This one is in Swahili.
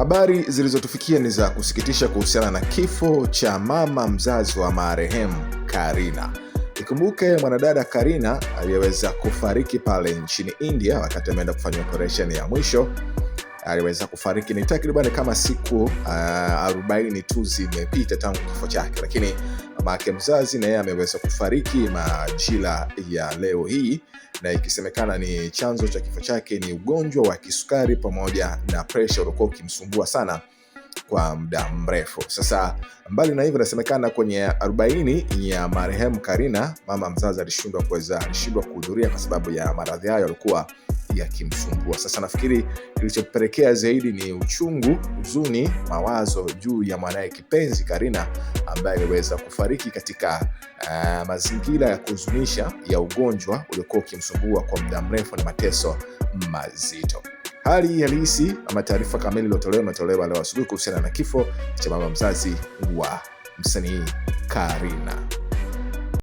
Habari zilizotufikia ni za kusikitisha kuhusiana na kifo cha mama mzazi wa marehemu Kareena. Ikumbuke mwanadada Kareena aliyeweza kufariki pale nchini India wakati ameenda kufanya operation ya mwisho. Aliweza kufariki ni takriban kama siku 40 tu zimepita tangu kifo chake, lakini mama yake mzazi na yeye ameweza kufariki majira ya leo hii, na ikisemekana ni chanzo cha kifo chake ni ugonjwa wa kisukari pamoja na pressure uliokuwa ukimsumbua sana kwa muda mrefu. Sasa mbali na hivyo, inasemekana kwenye 40 ya marehemu Kareena, mama mzazi alishindwa kuhudhuria kwa sababu ya maradhi hayo yalikuwa yakimsumbua. Sasa nafikiri kilichopelekea zaidi ni uchungu, huzuni, mawazo juu ya mwanae kipenzi Kareena ambaye aliweza kufariki katika mazingira ya kuhuzunisha ya ugonjwa uliokuwa ukimsumbua kwa muda mrefu na mateso mazito. Hali halisi ama taarifa kamili imetolewa leo asubuhi kuhusiana na kifo cha mama mzazi wa msanii Kareena.